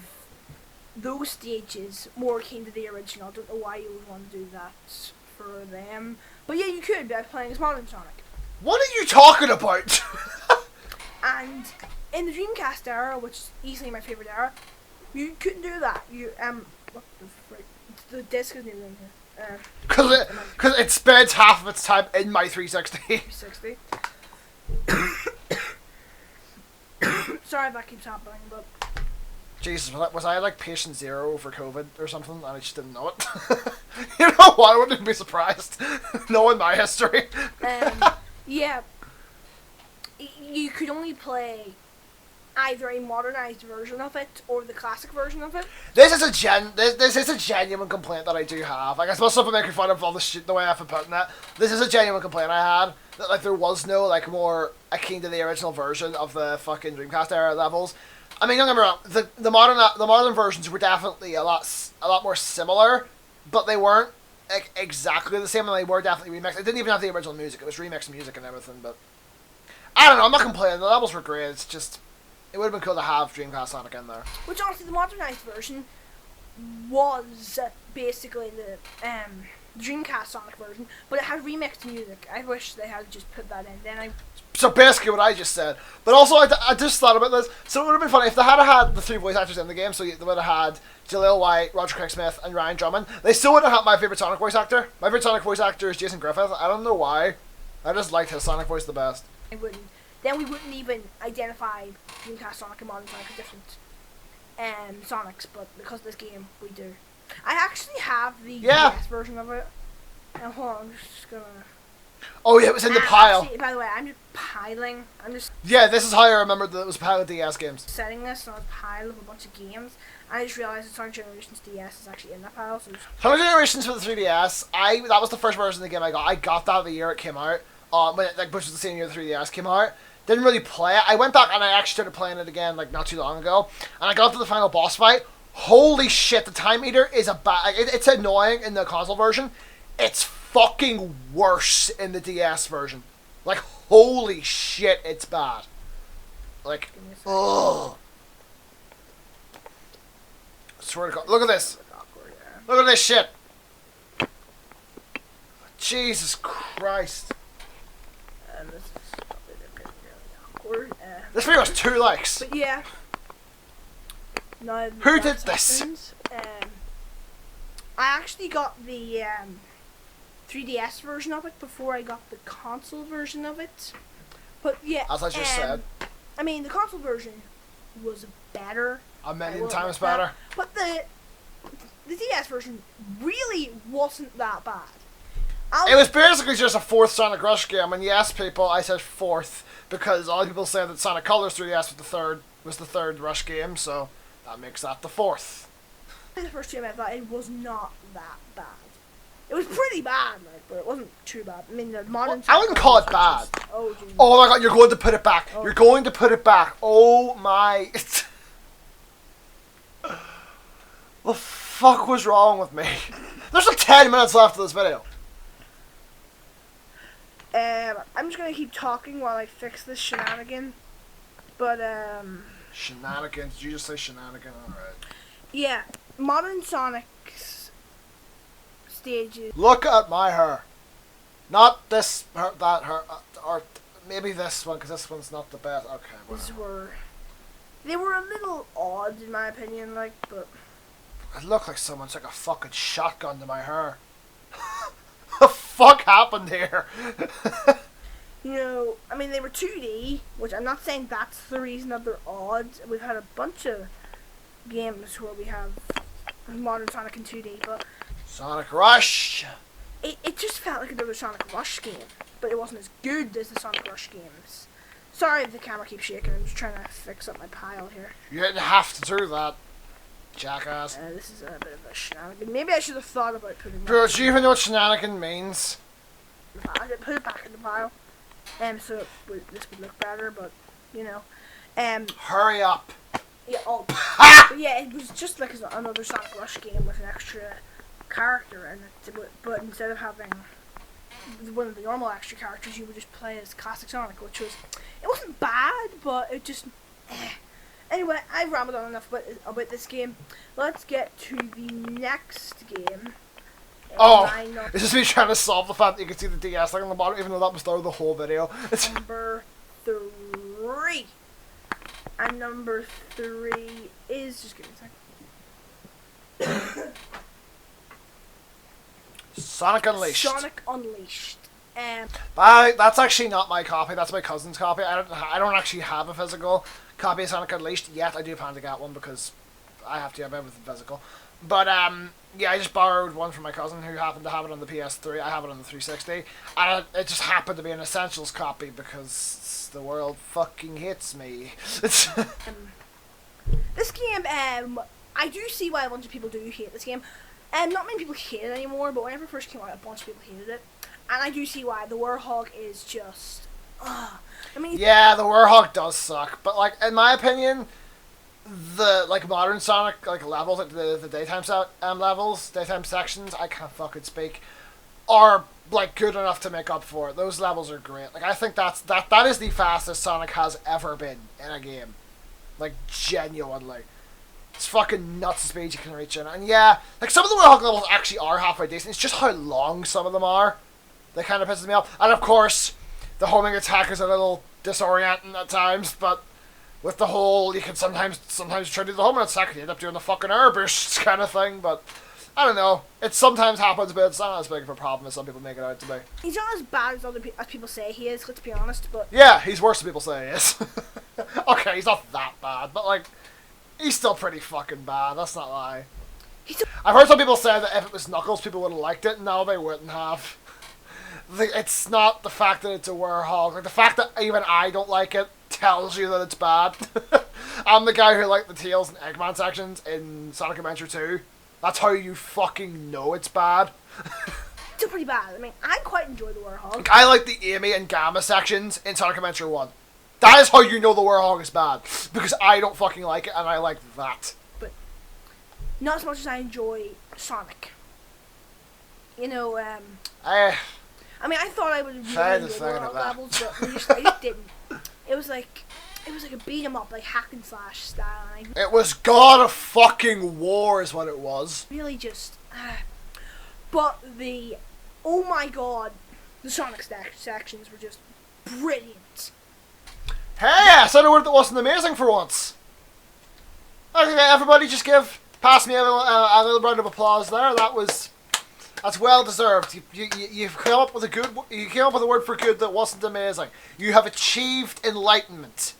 those stages more akin to the original. I don't know why you would want to do that for them, but yeah, you could by playing as modern Sonic. What are you talking about? And in the Dreamcast era, which is easily my favorite era, you couldn't do that. What the frick? The disc isn't even in here. Because it spends half of its time in my 360. 360. Sorry if that keeps happening, but Jesus, was I like patient zero for COVID or something, and I just didn't know it? You know what? I wouldn't be surprised, knowing my history. Yeah, you could only play either a modernized version of it or the classic version of it. This is a genuine complaint that I do have. Like, I suppose some people making fun of all the shit the way I've been putting it. This is a genuine complaint I had, that like there was no like more akin to the original version of the fucking Dreamcast era levels. I mean, don't get me wrong, the modern versions were definitely a lot more similar, but they weren't exactly the same, and they were definitely remixed. It didn't even have the original music; it was remixed music and everything. But I don't know. I'm not complaining. The levels were great. It's just it would have been cool to have Dreamcast Sonic in there. Which honestly, the modernized version was basically the Dreamcast Sonic version, but it had remixed music. I wish they had just put that in. So basically what I just said. But also I just thought about this. So it would have been funny if they had the three voice actors in the game. So they would have had Jaleel White, Roger Craig Smith, and Ryan Drummond. They still would have had my favorite Sonic voice actor. My favorite Sonic voice actor is Jason Griffith. I don't know why. I just liked his Sonic voice the best. I wouldn't. Then we wouldn't even identify Dreamcast Sonic and modern Sonic as different Sonics, but because of this game, we do. I actually have the DS version of it. And hold on, I'm just gonna... Oh yeah, it was in the pile. Actually, by the way, I'm just piling. Yeah, this is how I remember that it was a pile of DS games. Setting this on a pile of a bunch of games. I just realized that Sonic Generations DS is actually in that pile. So Sonic Generations for the 3DS, that was the first version of the game I got. I got that the year it came out. Which was the same year the 3DS came out. Didn't really play it. I went back and I actually started playing it again like not too long ago. And I got up to the final boss fight. Holy shit, the time meter is it's annoying in the console version. It's fucking worse in the DS version. Like, holy shit, it's bad. Like, ugh. I swear to God. Look at this. Look at this shit. Jesus Christ. This is probably really awkward. This video has 2 likes. But yeah. Who did this? I actually got the 3DS version of it before I got the console version of it. But yeah, as I just said, I mean the console version was better. A million times better. But the DS version really wasn't that bad. It was basically just a fourth Sonic Rush game, and yes, people, I said fourth because all people say that Sonic Colors 3DS was the third Rush game, so that makes that the fourth. The first game I thought it was not that bad. It was pretty bad, like, but it wasn't too bad. I mean, the modern. I wouldn't call it bad. Oh, geez. Oh my god, you're going to put it back. Oh. You're going to put it back. Oh my. The fuck was wrong with me? There's like 10 minutes left of this video. I'm just gonna keep talking while I fix this shenanigan. But, Shenanigan? Did you just say shenanigan? Alright. yeah. Modern Sonic's stages. Look at my hair. Not this, her, that, her, or maybe this one, because this one's not the best. Okay, whatever. They were a little odd, in my opinion, like, but... It looked like someone took a fucking shotgun to my hair. What the fuck happened here? You know, I mean, they were 2D, which I'm not saying that's the reason that they're odd. We've had a bunch of games where we have modern Sonic in 2D, but Sonic Rush. it just felt like another Sonic Rush game, but it wasn't as good as the Sonic Rush games. Sorry if the camera keeps shaking, I'm just trying to fix up my pile here. You didn't have to do that, jackass. This is a bit of a shenanigan. Maybe I should have thought about putting Bro, that do you even know what shenanigan means? I should put it back in the pile. So this would look better, but, you know. Hurry up. Yeah, oh. But yeah, it was just like another Sonic Rush game with an extra character in it, but instead of having one of the normal extra characters, you would just play as Classic Sonic, which was, it wasn't bad, but it just, Anyway, I've rambled on enough about this game. Let's get to the next game. Oh, it's just me trying to solve the fact that you can see the DS thing on the bottom, even though that was there the whole video. Number 3. And number 3 is, just give me a second. Sonic Unleashed. Sonic Unleashed. That's actually not my copy. That's my cousin's copy. I don't actually have a physical copy of Sonic Unleashed yet. I do plan to get one because I have to have everything physical. But yeah, I just borrowed one from my cousin who happened to have it on the PS3. I have it on the 360, and it just happened to be an Essentials copy because the world fucking hates me. This game, I do see why a bunch of people do hate this game. Not many people hate it anymore, but whenever it first came out, a bunch of people hated it. And I do see why. The Warhog is just... I mean... Yeah, the Warhog does suck, but, like, in my opinion, the, like, modern Sonic, like, levels, like, the daytime levels, daytime sections, I can't fucking speak, are, like, good enough to make up for it. Those levels are great. Like, I think that is the fastest Sonic has ever been in a game. Like, genuinely. It's fucking nuts the speed you can reach in. And yeah, like, some of the Warhog levels actually are halfway decent. It's just how long some of them are that kind of pisses me off. And of course, the homing attack is a little disorienting at times, but with the whole, you can sometimes try to do the homing attack and you end up doing the fucking air bursts kind of thing, but I don't know. It sometimes happens, but it's not as big of a problem as some people make it out to be. He's not as bad as as people say he is, let's be honest, but... Yeah, he's worse than people say he is. Okay, he's not that bad, but like, he's still pretty fucking bad, let's not lie. I've heard some people say that if it was Knuckles, people would have liked it. No, they wouldn't have. It's not the fact that it's a Warhog. Like, the fact that even I don't like it tells you that it's bad. I'm the guy who liked the Tails and Eggman sections in Sonic Adventure 2. That's how you fucking know it's bad. Still pretty bad. I mean, I quite enjoy the Warhog. Like, I like the Amy and Gamma sections in Sonic Adventure 1. That is how you know the Warhog is bad. Because I don't fucking like it, and I like that. But not as much as I enjoy Sonic. You know, I mean, I thought I would really enjoy the Warhog levels, but I just didn't. It was like a beat 'em up, like hack and slash style. And it was God of fucking War is what it was. Really just... but oh my god, the Sonic sections were just brilliant. Hey, I said a word that wasn't amazing for once. Okay, everybody just pass me a little round of applause there. That's well deserved. You've come up with a word for good that wasn't amazing. You have achieved enlightenment.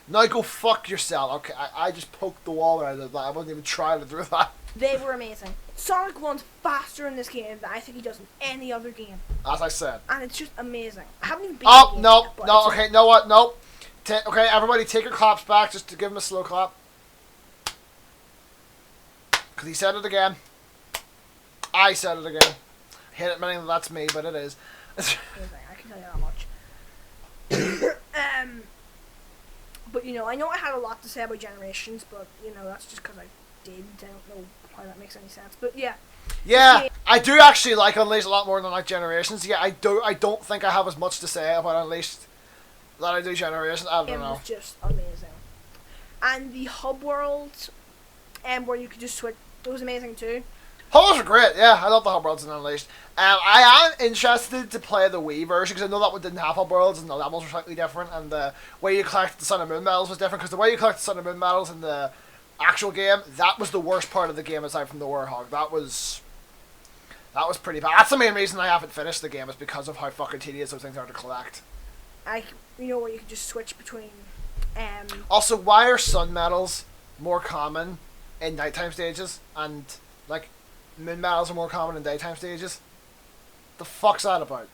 Now go fuck yourself. Okay, I just poked the wall when I did that. I wasn't even trying to do that. They were amazing. Sonic runs faster in this game than I think he does in any other game. As I said. And it's just amazing. I haven't even been Oh, in the game no, yet, but no, it's okay, know what? No. Okay, everybody take your claps back just to give him a slow clap. Because he said it again. I said it again. I hate admitting that that's me, but it is. amazing. I can tell you that much. But, you know, I know I had a lot to say about Generations, but, you know, that's just because I did. I don't know how that makes any sense. But, yeah. Yeah, I do actually like Unleashed a lot more than I like Generations. Yeah, I don't think I have as much to say about Unleashed that I do Generations. I don't It know. was just amazing. And the hub world, where you could just switch, it was amazing too. Hub worlds are great. Yeah, I love the hub worlds in Unleashed. I am interested to play the Wii version because I know that one didn't have hub worlds and the levels were slightly different, and the way you collect the Sun and Moon medals was different because the way you collect the Sun and Moon medals in the actual game, that was the worst part of the game aside from the Warhog. That was pretty bad. That's the main reason I haven't finished the game, is because of how fucking tedious those things are to collect. You know, where you could just switch between. Also, why are sun medals more common in nighttime stages and like moon medals are more common in daytime stages? The fuck's that about?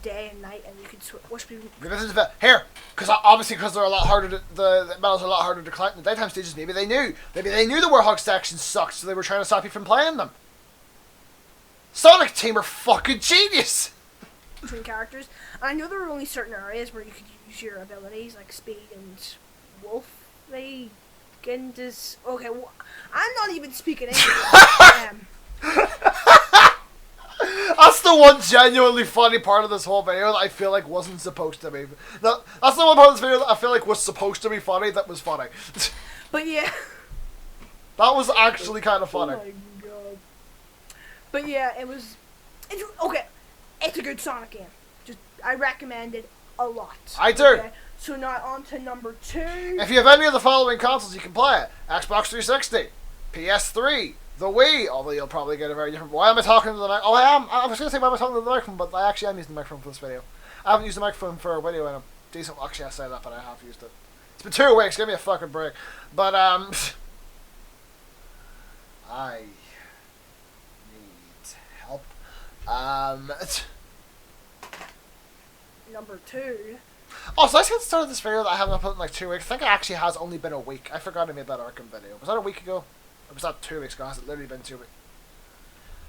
Day and night, and you could switch between. This is here, because obviously because they're a lot harder. The medals are a lot harder to collect in the daytime stages. Maybe they knew the Warhog section sucked, so they were trying to stop you from playing them. Sonic Team are fucking genius. Between characters, and I know there were only certain areas where you could use your abilities, like Speed and Wolf. They get into okay. Well, I'm not even speaking English. That's the one genuinely funny part of this whole video that I feel like wasn't supposed to be. That's the one part of this video that I feel like was supposed to be funny that was funny. But yeah. That was actually kind of funny. Oh my god. But yeah, it's okay. It's a good Sonic game. I recommend it a lot. I do. Okay? So now on to number 2. If you have any of the following consoles, you can play it: Xbox 360, PS3, the Wii. Although you'll probably get a very different. Why am I talking to the mic? Oh, I am. I was going to say why am I talking to the microphone, but I actually am using the microphone for this video. I haven't used the microphone for a video in a decent. Actually, I say that, but I have used it. It's been 2 weeks. Give me a fucking break. But I need help. Number 2. Oh, so I said at the start of this video that I haven't uploaded in like 2 weeks. I think it actually has only been a week. I forgot I made that Arkham video. Was that a week ago? Or was that 2 weeks ago? Has it literally been 2 weeks?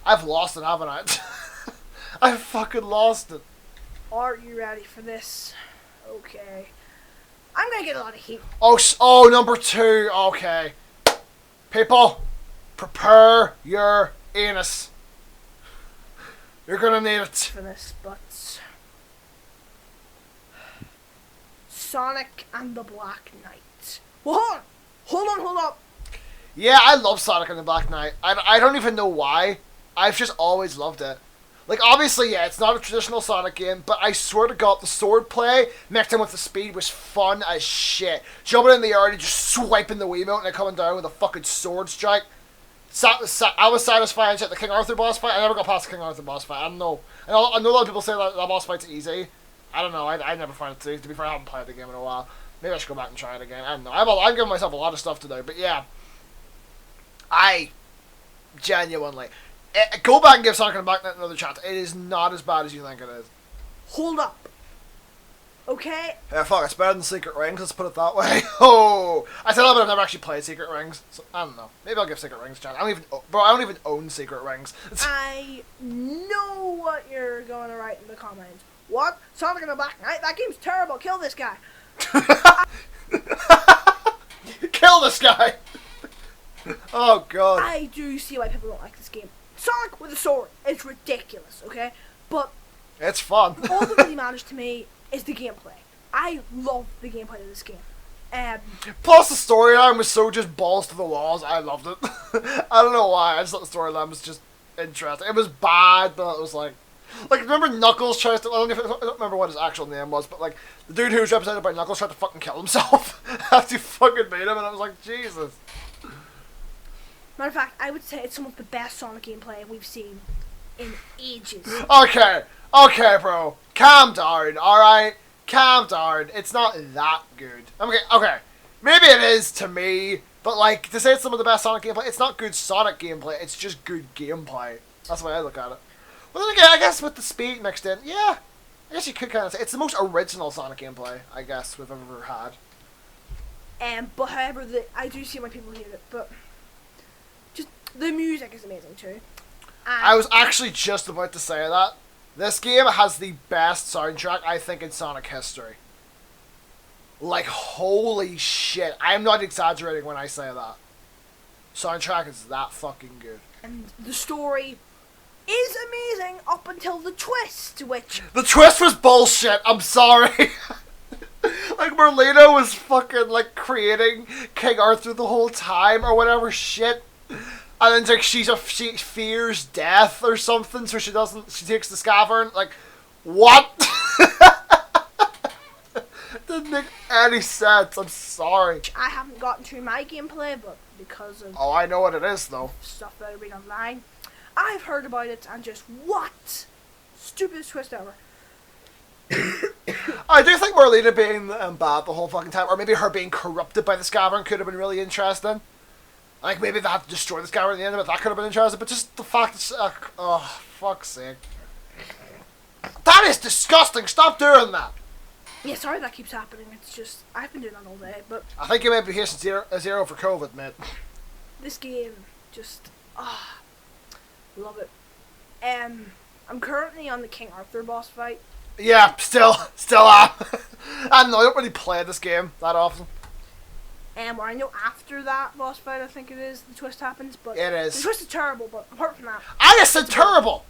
I've lost it, haven't I? I've fucking lost it. Are you ready for this? Okay. I'm gonna get a lot of heat. Oh, number 2. Okay. People, prepare your anus. You're gonna need it. For this, but Sonic and the Black Knight. Well, hold on. Yeah, I love Sonic and the Black Knight. I don't even know why. I've just always loved it. Like, obviously, yeah, it's not a traditional Sonic game, but I swear to God, the sword play mixed in with the speed was fun as shit. Jumping in the air and just swiping the Wiimote and then coming down with a fucking sword strike. I was satisfying shit. The King Arthur boss fight, I never got past the King Arthur boss fight. I don't know. I know a lot of people say that boss fight's easy. I don't know. I never find it to be fair, I haven't played the game in a while. Maybe I should go back and try it again. I don't know. I'm giving myself a lot of stuff to do, but yeah. I genuinely go back and give Sonic and the Black Knight another chance. It is not as bad as you think it is. Hold up. Okay? Yeah, fuck, it's better than Secret Rings, let's put it that way. Oh! I said that, but I've never actually played Secret Rings, so I don't know. Maybe I'll give Secret Rings a chance. I don't even own Secret Rings. I know what you're going to write in the comments. What? Sonic and the Black Knight? That game's terrible. Kill this guy. Kill this guy! Oh, God. I do see why people don't like this game. Sonic with a sword. It's ridiculous, okay? But it's fun. all that really matters to me is the gameplay. I love the gameplay of this game. Plus the storyline was so just balls to the walls. I loved it. I don't know why. I just thought the storyline was just interesting. It was bad, but it was like remember Knuckles tries to. I don't remember what his actual name was, but like the dude who was represented by Knuckles tried to fucking kill himself after you fucking beat him, and I was like, Jesus. Matter of fact, I would say it's some of the best Sonic gameplay we've seen in ages. Okay, bro. Calm down, alright? Calm down. It's not that good. Okay. Maybe it is to me, But like to say it's some of the best Sonic gameplay, it's not good Sonic gameplay. It's just good gameplay. That's the way I look at it. Well, then again, I guess with the speed mixed in, yeah, I guess you could kind of say it's the most original Sonic gameplay I guess we've ever had. But however, I do see why people hate it. But just the music is amazing too. I was actually just about to say that. This game has the best soundtrack, I think, in Sonic history. Like, holy shit. I'm not exaggerating when I say that. Soundtrack is that fucking good. And the story is amazing up until the twist, which... The twist was bullshit, I'm sorry. Like, Merlino was fucking, like, creating King Arthur the whole time, or whatever shit. And then, like, she fears death or something, so she takes the Scavern. Like, what? Didn't make any sense, I'm sorry. I haven't gotten to my gameplay, but because of... Oh, I know what it is, though. Stuff that I read online, I've heard about it, and just, what? Stupidest twist ever. I do think Merlina being bad the whole fucking time, or maybe her being corrupted by the Scavern could have been really interesting. Like, maybe they had to destroy the Scavern at the end of it, that could have been interesting, but just the fact that, oh, fuck's sake. That is disgusting, stop doing that! Yeah, sorry that keeps happening, it's just, I've been doing that all day, but... I think you might be here since zero for COVID, mate. This game, just, love it. I'm currently on the King Arthur boss fight. Yeah, still am. I don't really play this game that often. Where I know after that boss fight, I think it is, the twist happens, but... It is. The twist is terrible, but apart from that... I just said terrible!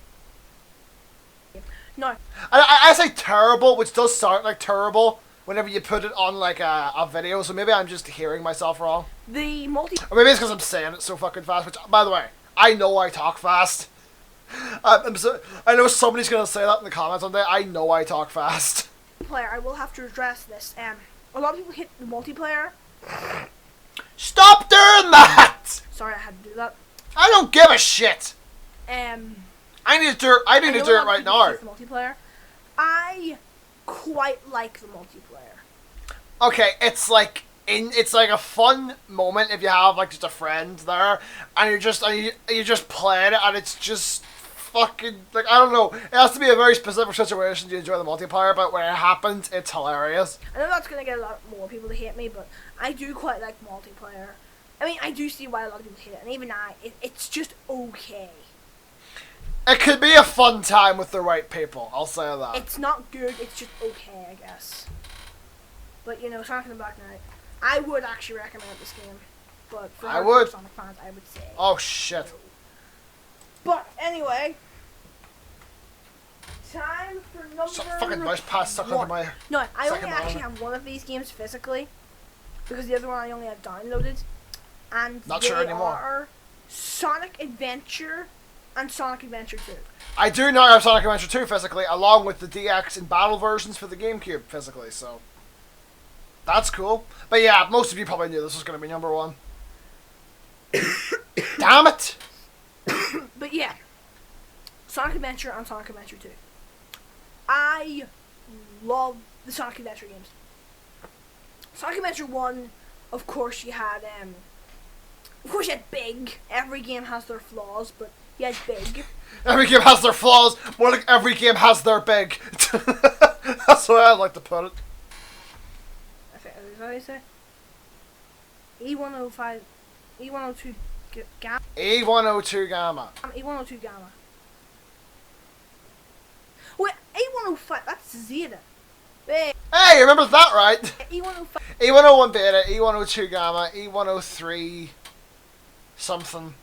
No. I say terrible, which does sound like terrible whenever you put it on like a video, so maybe I'm just hearing myself wrong. The multi... Or maybe it's because I'm saying it so fucking fast, which, by the way, I know I talk fast. I know somebody's going to say that in the comments one day. I know I talk fast. Player, I will have to address this. A lot of people hit the multiplayer. Stop doing that! Sorry, I had to do that. I don't give a shit. I need to do it right now. The multiplayer. I quite like the multiplayer. Okay, it's like a fun moment if you have like just a friend there, and you're just playing it, and it's just fucking like I don't know. It has to be a very specific situation to enjoy the multiplayer, but when it happens, it's hilarious. I know that's gonna get a lot more people to hate me, but I do quite like multiplayer. I mean, I do see why a lot of people hate it, and even it's just okay. It could be a fun time with the right people, I'll say that. It's not good, it's just okay, I guess. But, you know, Sonic and the Black Knight, I would actually recommend this game. But for Sonic fans, I would say... Oh, shit. No. But, anyway... Time for number... Fucking mouse pad stuck under my... No, I only actually have one of these games physically. Because the other one I only have downloaded. And not sure anymore. Are Sonic Adventure... and Sonic Adventure 2. I do now have Sonic Adventure 2 physically, along with the DX and Battle versions for the GameCube physically, so... That's cool. But yeah, most of you probably knew this was going to be number one. Damn it! But yeah. Sonic Adventure and Sonic Adventure 2. I love the Sonic Adventure games. Sonic Adventure 1, of course you had, Big. Every game has their flaws, but he had Big. Every game has their flaws. More like every game has their Big. That's the way I like to put it. Is that what you say? E105, E102 Gamma. E102 Gamma. E102 Gamma. Wait, E105, that's Zeta. Hey, you remember that right? E105. E101 Beta, E102 Gamma, E103 something.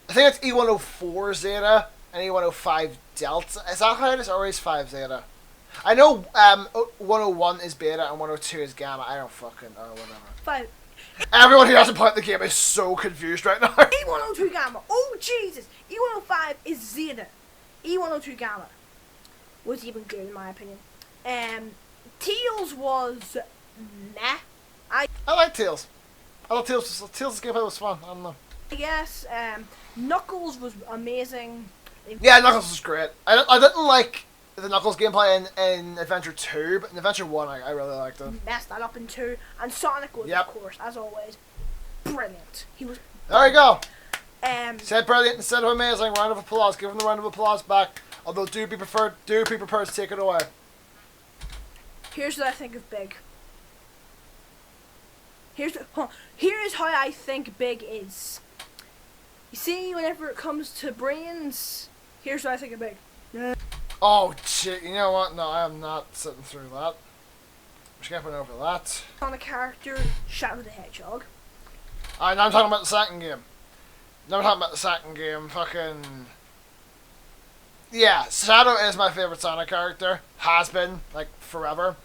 I think it's E104 Zeta and E105 Delta. Is that how it is? Or is 5 Zeta? I know 101 is Beta and 102 is Gamma. I don't fucking know, whatever. 5. Everyone who hasn't played the game is so confused right now. E102 Gamma. Oh, Jesus. E105 is Zeta. E102 Gamma was even good in my opinion. Tails was meh. I like Tails. I love Tails. Tails' gameplay was fun. I don't know. I guess Knuckles was amazing. Yeah, Knuckles was great. I didn't like the Knuckles gameplay in Adventure 2, but in Adventure 1 I really liked it. Messed that up in 2. And Sonic was, Yep. of course, as always, brilliant. He was. There you go. Said brilliant instead of amazing. Round of applause. Give him the round of applause back. Although do be prepared to take it away. Here's what I think of Big. Here's how I think Big is. You see, whenever it comes to brains, here's what I think of Big. Oh shit! You know what? No, I am not sitting through that. We're skipping over that. On a character, Shadow the Hedgehog. Alright, now I'm talking about the second game. Now I'm talking about the second game. Fucking. Yeah, Shadow is my favourite Sonic character. Has been, like, forever.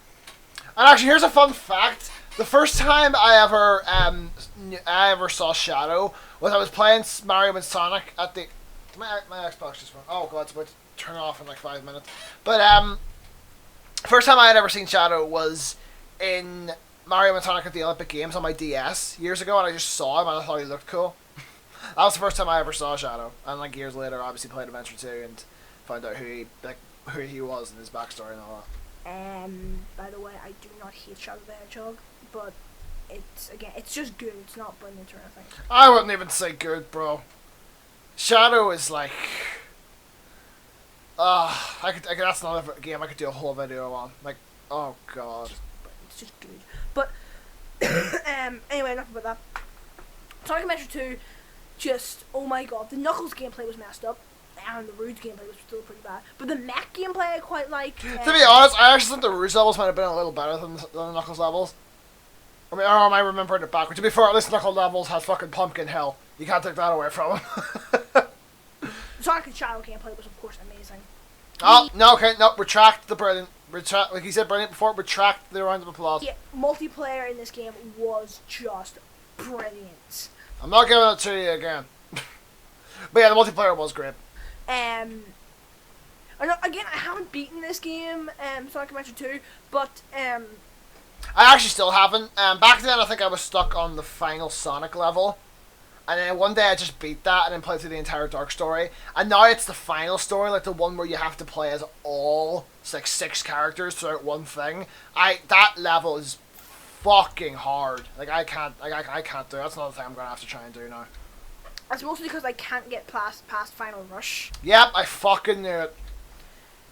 And actually, here's a fun fact. The first time I ever saw Shadow was I was playing Mario and Sonic at the... My Xbox just went... Oh god, it's about to turn off in like 5 minutes. But, first time I had ever seen Shadow was in Mario and Sonic at the Olympic Games on my DS years ago, and I just saw him and I thought he looked cool. That was the first time I ever saw Shadow. And like years later, I obviously played Adventure 2 and found out who he was and his backstory and all that. By the way, I do not hate Shadow the Hedgehog, but it's just good. It's not brilliant or anything. I wouldn't even say good, bro. Shadow is like, that's another game I could do a whole video on. Like, oh god. It's just good. But anyway, enough about that. Sonic Adventure 2, just oh my god, the Knuckles gameplay was messed up. And the Rouge gameplay was still pretty bad. But the mech gameplay I quite like. To be honest, I actually think the Rouge levels might have been a little better than the Knuckles levels. I mean, or am I remembering it backwards? To be fair, at least Knuckles levels has fucking Pumpkin Hill. You can't take that away from him. Sonic and Shadow gameplay was, of course, amazing. Oh, no, okay, no, retract the brilliant. Like he said brilliant before, retract the round of applause. Yeah, multiplayer in this game was just brilliant. I'm not giving it to you again. But yeah, the multiplayer was great. Again, I haven't beaten this game, Sonic Adventure 2, but I actually still haven't. Back then, I think I was stuck on the final Sonic level, and then one day I just beat that and then played through the entire Dark story. And now it's the final story, like the one where you have to play as all like 6 characters throughout one thing. That level is fucking hard. Like I can't do it. That's another thing I'm gonna have to try and do now. That's mostly because I can't get past Final Rush. Yep, I fucking knew it.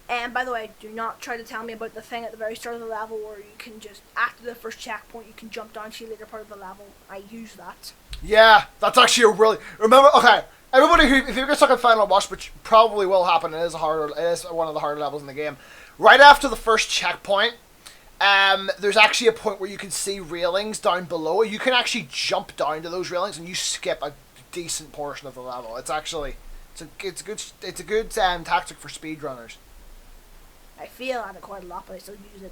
And by the way, do not try to tell me about the thing at the very start of the level where you can just, after the first checkpoint, you can jump down to the later part of the level. I use that. Yeah, that's actually a really... Remember, okay, everybody who, if you're stuck in Final Rush, which probably will happen, it is one of the harder levels in the game. Right after the first checkpoint, there's actually a point where you can see railings down below. You can actually jump down to those railings and you skip a decent portion of the level. It's actually... It's a good tactic for speedrunners. I fail at it quite a lot, but I still use it.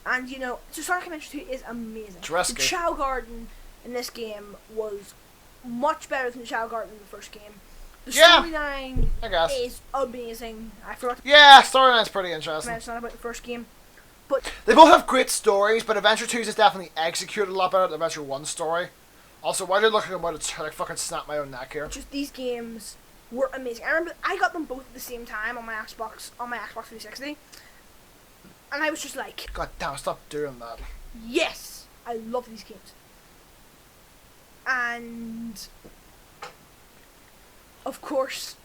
And you know, so Sonic Adventure 2 is amazing. It's risky. The Chao Garden in this game was much better than the Chao Garden in the first game. The storyline is amazing. I forgot to storyline's pretty interesting. mention about the first game. But they both have great stories, but Adventure 2's is definitely executed a lot better than Adventure 1's story. Also, why did I look at about it, like fucking snap my own neck here? Just these games were amazing. I remember I got them both at the same time on my Xbox 360. And I was just like, God damn, stop doing that. Yes! I love these games. And of course,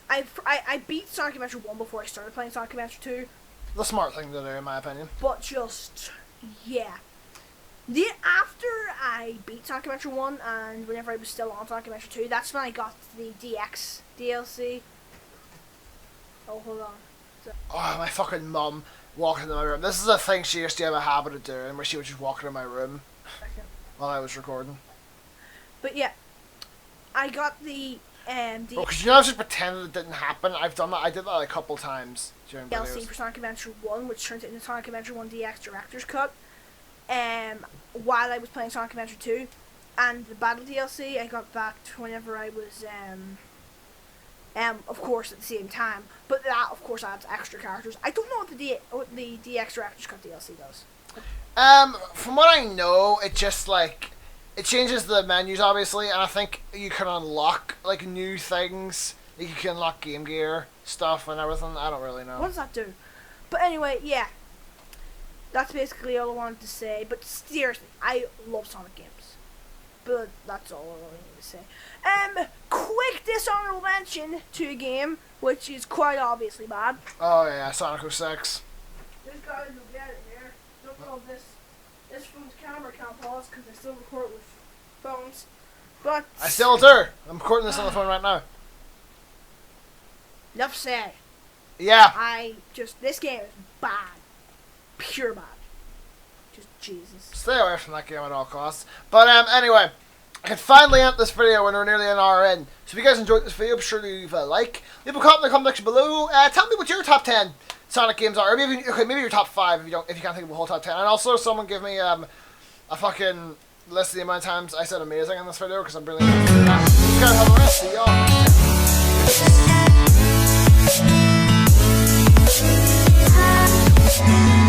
I beat Sonic Adventure 1 before I started playing Sonic Adventure 2. The smart thing to do, in my opinion. But just, yeah. After I beat Sonic Adventure 1 and whenever I was still on Sonic Adventure 2, that's when I got the DX DLC. Oh, hold on. Oh, my fucking mum walking into my room. This is a thing she used to have a habit of doing, where she would just walk into my room while I was recording. But yeah, I got the because you know, I just pretended it didn't happen. I've done that. I did that a couple times during DLC videos. for Sonic Adventure 1, which turns it into Sonic Adventure 1 DX Director's Cut. While I was playing Sonic Adventure 2, and the Battle DLC, I got that whenever I was of course at the same time, but that of course adds extra characters. I don't know what the DX Director's Cut DLC does. From what I know, it just like it changes the menus obviously, and I think you can unlock like new things You can unlock Game Gear stuff and everything. I don't really know. What does that do? But anyway, yeah. That's basically all I wanted to say. But seriously, I love Sonic games. But that's all I really need to say. Quick dishonorable mention to a game which is quite obviously bad. Oh yeah, Sonic 06. This guy will get it here. Don't know this phone's camera can't pause because I still record with phones. But I still do. I'm recording this on the phone right now. enough said. Yeah. This game is bad. Pure bad. Just Jesus. Stay away from that game at all costs. But anyway, I can finally end this video when we're nearly an hour in. So if you guys enjoyed this video, be sure to leave a like. Leave a comment in the comment section below. Tell me what your top 10 Sonic games are. Or maybe your top 5 if you can't think of a whole top 10. And also someone give me a fucking list of the amount of times I said amazing in this video because I'm really interested in that. You guys have a rest. See y'all.